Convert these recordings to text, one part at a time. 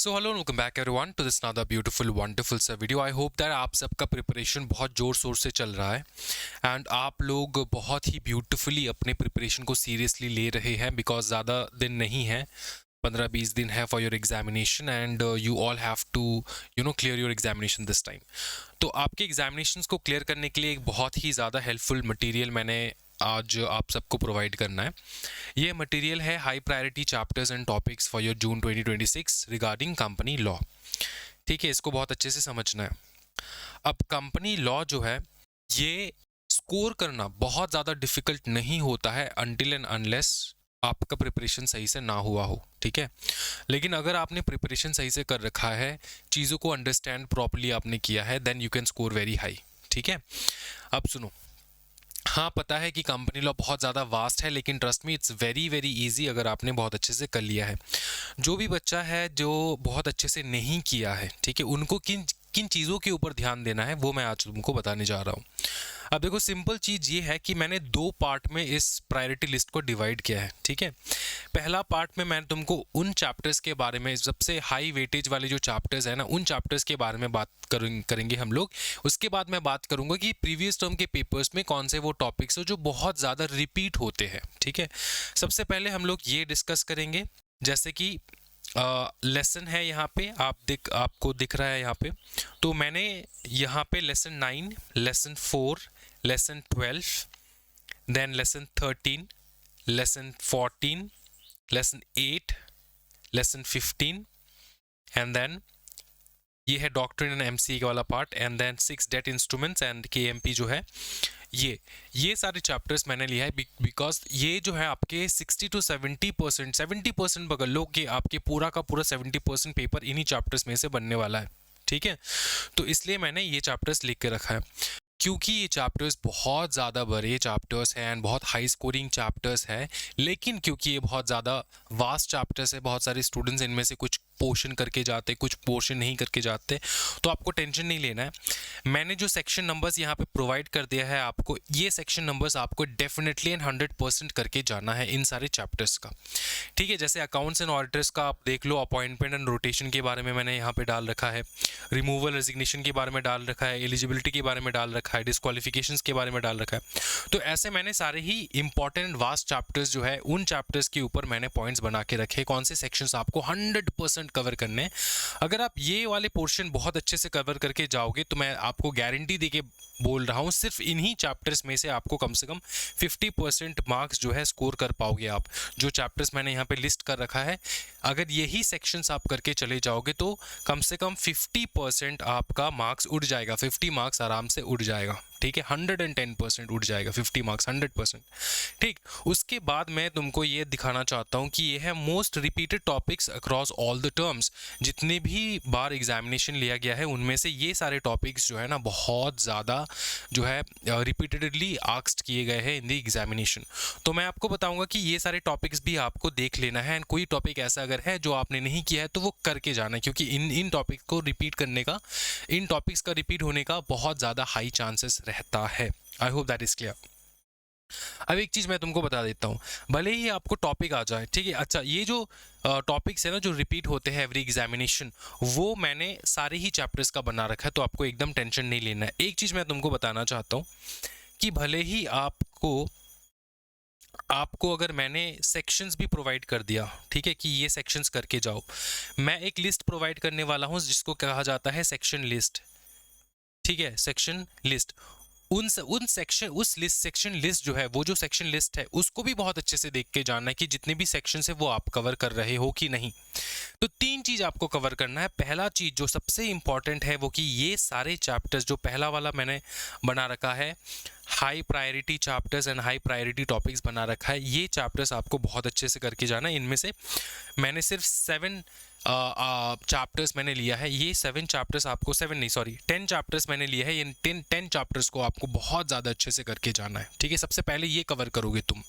So hello welcome back everyone to this another beautiful wonderful सा video. I hope that आप सबका preparation बहुत ज़ोर शोर से चल रहा है एंड आप लोग बहुत ही ब्यूटीफुली अपने प्रिपरेशन को सीरियसली ले रहे हैं बिकॉज ज़्यादा दिन नहीं है, 15-20 दिन है for your examination and you all have to clear your examination this time. तो आपके एग्जामिनेशंस को क्लियर करने के लिए एक बहुत ही ज़्यादा हेल्पफुल मटेरियल मैंने आज आप सबको प्रोवाइड करना है। ये मटेरियल है high priority chapters and topics for your June 2026 regarding company law. ठीक है, इसको बहुत अच्छे से समझना है। अब कंपनी लॉ जो है ये स्कोर करना बहुत ज़्यादा डिफिकल्ट नहीं होता है अनटिल एंड अनलेस आपका प्रिपरेशन सही से ना हुआ हो। ठीक है, लेकिन अगर आपने प्रिपरेशन सही से कर रखा है, चीज़ों को अंडरस्टैंड प्रॉपर्ली आपने किया है, then you can score very high. ठीक है, अब सुनो। हाँ, पता है कि कंपनी लॉ बहुत ज़्यादा वास्ट है, लेकिन trust me it's very very easy अगर आपने बहुत अच्छे से कर लिया है। जो भी बच्चा है जो बहुत अच्छे से नहीं किया है, ठीक है, उनको किन किन चीज़ों के ऊपर ध्यान देना है वो मैं आज तुमको बताने जा रहा हूँ। अब देखो, सिंपल चीज़ ये है कि मैंने 2 पार्ट में इस प्रायोरिटी लिस्ट को डिवाइड किया है। ठीक है, पहला पार्ट में मैं तुमको उन चैप्टर्स के बारे में, सबसे हाई वेटेज वाले जो चैप्टर्स है ना, उन चैप्टर्स के बारे में बात करेंगे हम लोग। उसके बाद मैं बात करूंगा कि प्रीवियस टर्म के पेपर्स में कौन से वो टॉपिक्स हो जो बहुत ज़्यादा रिपीट होते हैं। ठीक है, सबसे पहले हम लोग ये डिस्कस करेंगे, जैसे कि लेसन है यहाँ पे आपको दिख रहा है यहाँ पे। तो मैंने यहाँ पे lesson 9, lesson 4, lesson 12, then lesson 13, lesson 14, lesson 8, lesson 15 and then ये है डॉक्ट्रिन एंड एमसी वाला part and then 6 date instruments and KMP जो है ये सारे चैप्टर्स मैंने लिया है बिकॉज ये जो है आपके 60 to 70% पकड़ लो कि आपके पूरा का पूरा 70% पेपर इन्हीं चैप्टर्स में से बनने वाला है। ठीक है, तो इसलिए मैंने ये चैप्टर्स लिख के रखा है, क्योंकि ये चैप्टर्स बहुत ज़्यादा बड़े चैप्टर्स हैं एंड बहुत हाई स्कोरिंग चैप्टर्स है। लेकिन क्योंकि ये बहुत ज़्यादा वास्ट चैप्टर्स है, बहुत सारे स्टूडेंट्स इनमें से कुछ पोर्शन करके जाते, कुछ पोर्शन नहीं करके जाते, तो आपको टेंशन नहीं लेना है। मैंने जो सेक्शन नंबर्स यहाँ पे प्रोवाइड कर दिया है आपको, ये सेक्शन नंबर्स आपको डेफिनेटली एंड 100% करके जाना है इन सारे चैप्टर्स का। ठीक है, जैसे अकाउंट्स एंड ऑडिटर्स का आप देख लो, अपॉइंटमेंट एंड रोटेशन के बारे में मैंने यहाँ पे डाल रखा है, रिमूवल रेजिग्नेशन के बारे में डाल रखा है, एलिजिबिलिटी के बारे में डाल रखा है, डिस्क्वालिफिकेशंस के बारे में डाल रखा है। तो ऐसे मैंने सारे ही इंपॉर्टेंट वास्ट चैप्टर्स जो है उन चैप्टर्स के ऊपर मैंने पॉइंट्स बना के रखे, कौन से सेक्शंस आपको 100% कवर करने हैं। अगर आप ये वाले पोर्शन बहुत अच्छे से कवर करके जाओगे तो मैं आपको गारंटी देके बोल रहा हूँ, सिर्फ इन्हीं चैप्टर्स में से आपको कम से कम 50% मार्क्स जो है स्कोर कर पाओगे आप। जो चैप्टर्स मैंने यहाँ पे लिस्ट कर रखा है, अगर यही सेक्शंस आप करके चले जाओगे तो कम से कम 50% आपका मार्क्स उड़ जाएगा, 50 मार्क्स आराम से उड़ जाएगा। ठीक है, 110% उड़ जाएगा, 50 मार्क्स 100%। ठीक, उसके बाद मैं तुमको ये दिखाना चाहता हूँ कि ये है most repeated topics across all the terms. जितने भी बार एग्जामिनेशन लिया गया है उनमें से ये सारे टॉपिक्स जो है ना बहुत ज़्यादा जो है रिपीटेडली आस्क्ड किए गए हैं इन द एग्जामिनेशन। तो मैं आपको बताऊंगा कि ये सारे टॉपिक्स भी आपको देख लेना है एंड कोई टॉपिक ऐसा अगर है जो आपने नहीं किया है तो वो करके जाना है, क्योंकि इन टॉपिक्स को रिपीट करने का, इन टॉपिक्स का रिपीट होने का बहुत ज़्यादा हाई चांसेस रहता है। आई होप दैट इज क्लियर। अब एक चीज़ मैं तुमको बता देता हूँ, भले ही आपको टॉपिक आ जाए, ठीक है, अच्छा ये जो टॉपिक्स है ना जो रिपीट होते हैं एवरी एग्जामिनेशन, वो मैंने सारे ही चैप्टर्स का बना रखा है, तो आपको एकदम टेंशन नहीं लेना है। एक चीज़ मैं तुमको बताना चाहता हूँ कि भले ही आपको अगर मैंने सेक्शंस भी प्रोवाइड कर दिया, ठीक है, कि ये सेक्शंस करके जाओ, मैं एक लिस्ट प्रोवाइड करने वाला हूँ जिसको कहा जाता है सेक्शन लिस्ट। ठीक है, सेक्शन लिस्ट, उन सेक्शन उस लिस्ट सेक्शन लिस्ट जो है, वो जो सेक्शन लिस्ट है उसको भी बहुत अच्छे से देख के जानना है कि जितने भी सेक्शन है वो आप कवर कर रहे हो कि नहीं। तो 3 चीज आपको कवर करना है। पहला चीज जो सबसे इंपॉर्टेंट है वो कि ये सारे चैप्टर्स जो पहला वाला मैंने बना रखा है, high priority chapters and high priority topics बना रखा है, ये चैप्टर्स आपको बहुत अच्छे से करके जाना है। इनमें से मैंने सिर्फ 7 चैप्टर्स मैंने लिया है, ये 7 चैप्टर्स आपको 7 नहीं सॉरी 10 चैप्टर्स मैंने लिए हैं, ये 10 चैप्टर्स को आपको बहुत ज़्यादा अच्छे से करके जाना है। ठीक है, सबसे पहले ये कवर करोगे तुम,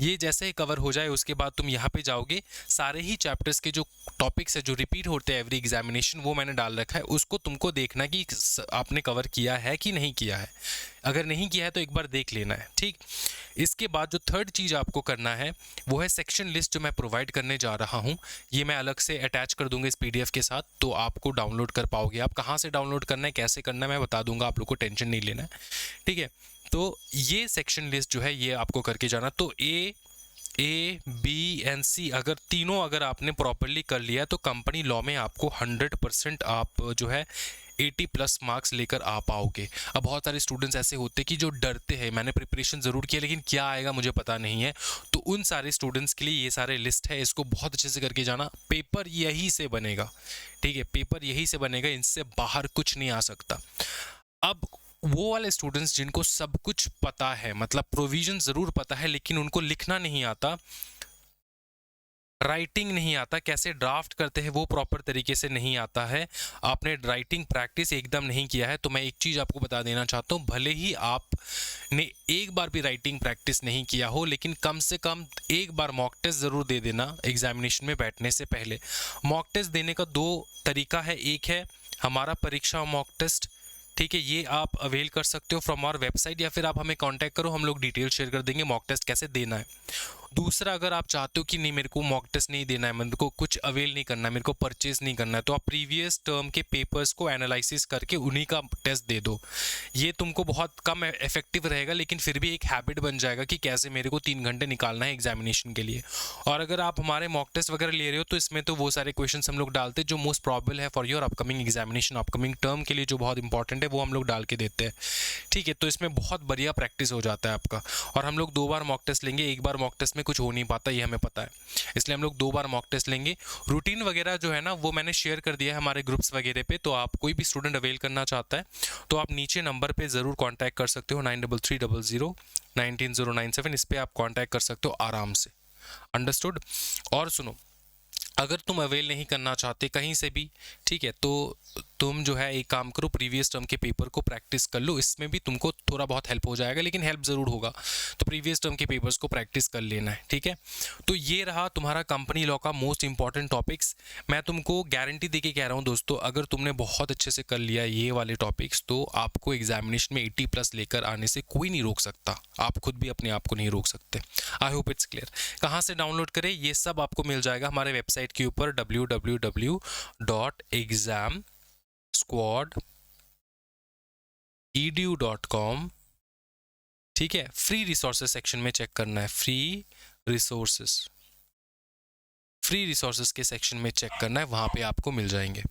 ये जैसे ही कवर हो जाए उसके बाद तुम यहाँ पे जाओगे, सारे ही चैप्टर्स के जो टॉपिक्स है जो रिपीट होते हैं एवरी एग्जामिनेशन वो मैंने डाल रखा है, उसको तुमको देखना कि आपने कवर किया है कि नहीं किया है। अगर नहीं किया है तो एक बार देख लेना है, ठीक। इसके बाद जो थर्ड चीज़ आपको करना है वो है सेक्शन लिस्ट, जो मैं प्रोवाइड करने जा रहा हूँ। ये मैं अलग से अटैच कर दूंगा इस PDF के साथ, तो आपको डाउनलोड कर पाओगे। आप कहाँ से डाउनलोड करना है, कैसे करना है, मैं बता दूंगा, आप लोग को टेंशन नहीं लेना है, ठीक है। तो ये सेक्शन लिस्ट जो है ये आपको करके जाना। तो A, B and C अगर तीनों अगर आपने प्रॉपरली कर लिया तो कंपनी लॉ में आपको 100% आप जो है 80+ मार्क्स लेकर आ पाओगे। अब बहुत सारे स्टूडेंट्स ऐसे होते हैं कि जो डरते हैं, मैंने प्रिपरेशन ज़रूर किया लेकिन क्या आएगा मुझे पता नहीं है, तो उन सारे स्टूडेंट्स के लिए ये सारे लिस्ट है, इसको बहुत अच्छे से करके जाना। पेपर यही से बनेगा, ठीक है, पेपर यही से बनेगा, इनसे बाहर कुछ नहीं आ सकता। अब वो वाले स्टूडेंट्स जिनको सब कुछ पता है, मतलब प्रोविजन ज़रूर पता है लेकिन उनको लिखना नहीं आता, राइटिंग नहीं आता, कैसे ड्राफ्ट करते हैं वो प्रॉपर तरीके से नहीं आता है, आपने राइटिंग प्रैक्टिस एकदम नहीं किया है, तो मैं एक चीज़ आपको बता देना चाहता हूँ, भले ही आपने एक बार भी राइटिंग प्रैक्टिस नहीं किया हो लेकिन कम से कम एक बार मॉक टेस्ट ज़रूर दे देना एग्जामिनेशन में बैठने से पहले। मॉक टेस्ट देने का दो तरीका है, एक है हमारा परीक्षा मॉक टेस्ट, ठीक है, ये आप अवेल कर सकते हो फ्रॉम आवर वेबसाइट, या फिर आप हमें कांटेक्ट करो, हम लोग डिटेल शेयर कर देंगे मॉक टेस्ट कैसे देना है। दूसरा, अगर आप चाहते हो कि नहीं मेरे को मॉक टेस्ट नहीं देना है, मेरे को कुछ अवेल नहीं करना है, मेरे को परचेज नहीं करना है, तो आप प्रीवियस टर्म के पेपर्स को एनालिसिस करके उन्हीं का टेस्ट दे दो। ये तुमको बहुत कम इफेक्टिव रहेगा लेकिन फिर भी एक हैबिट बन जाएगा कि कैसे मेरे को 3 घंटे निकालना है एग्जामिनेशन के लिए। और अगर आप हमारे मॉक टेस्ट वगैरह ले रहे हो तो इसमें तो वो सारे क्वेश्चन हम लोग डालते हैं जो मोस्ट प्रॉबेबल है for your upcoming examination, upcoming term के लिए जो बहुत इंपॉर्टेंट है वो हम लोग डाल के देते हैं, ठीक है। तो इसमें बहुत बढ़िया प्रैक्टिस हो जाता है आपका। और हम लोग 2 बार मॉक टेस्ट लेंगे, एक बार मॉक टेस्ट में कुछ हो नहीं पाता, ये हमें पता है, इसलिए हम लोग 2 बार मॉक टेस्ट लेंगे। रूटीन वगैरह जो है ना वो मैंने शेयर कर दिया है हमारे ग्रुप्स वगैरह पे, तो आप कोई भी स्टूडेंट अवेल करना चाहता है तो आप नीचे नंबर पे ज़रूर कांटेक्ट कर सकते हो, 9330019097, इस पे आप कांटेक्ट कर सकते हो आराम से, अंडरस्टूड। और सुनो, अगर तुम अवेल नहीं करना चाहते कहीं से भी, ठीक है, तो तुम जो है एक काम करो, प्रीवियस टर्म के पेपर को प्रैक्टिस कर लो, इसमें भी तुमको थोड़ा बहुत हेल्प हो जाएगा लेकिन हेल्प ज़रूर होगा, तो प्रीवियस टर्म के पेपर्स को प्रैक्टिस कर लेना है, ठीक है। तो ये रहा तुम्हारा कंपनी लॉ का मोस्ट इंपॉर्टेंट टॉपिक्स। मैं तुमको गारंटी दे के कह रहा हूँ दोस्तों, अगर तुमने बहुत अच्छे से कर लिया ये वाले टॉपिक्स तो आपको एग्जामिनेशन में 80+ लेकर आने से कोई नहीं रोक सकता, आप खुद भी अपने आप को नहीं रोक सकते। I hope it's clear. कहाँ से डाउनलोड करें, ये सब आपको मिल जाएगा हमारे वेबसाइट के ऊपर www.examsquad.edu.com, ठीक है। फ्री रिसोर्सेज सेक्शन में चेक करना है, फ्री रिसोर्सेज के सेक्शन में चेक करना है, वहां पे आपको मिल जाएंगे।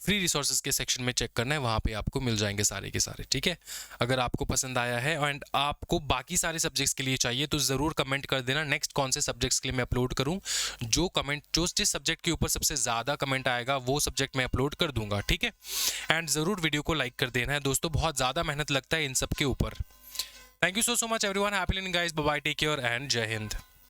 फ्री रिसोर्सेज के सेक्शन में चेक करना है, वहाँ पे आपको मिल जाएंगे सारे के सारे, ठीक है। अगर आपको पसंद आया है एंड आपको बाकी सारे सब्जेक्ट्स के लिए चाहिए तो ज़रूर कमेंट कर देना नेक्स्ट कौन से सब्जेक्ट्स के लिए मैं अपलोड करूँ। जिस सब्जेक्ट के ऊपर सबसे ज़्यादा कमेंट आएगा वो सब्जेक्ट मैं अपलोड कर दूंगा, ठीक है। एंड ज़रूर वीडियो को लाइक कर देना है दोस्तों, बहुत ज़्यादा मेहनत लगता है इन सब के ऊपर। Thank you so much everyone, happy learning guys, bye bye, take care and जय हिंद।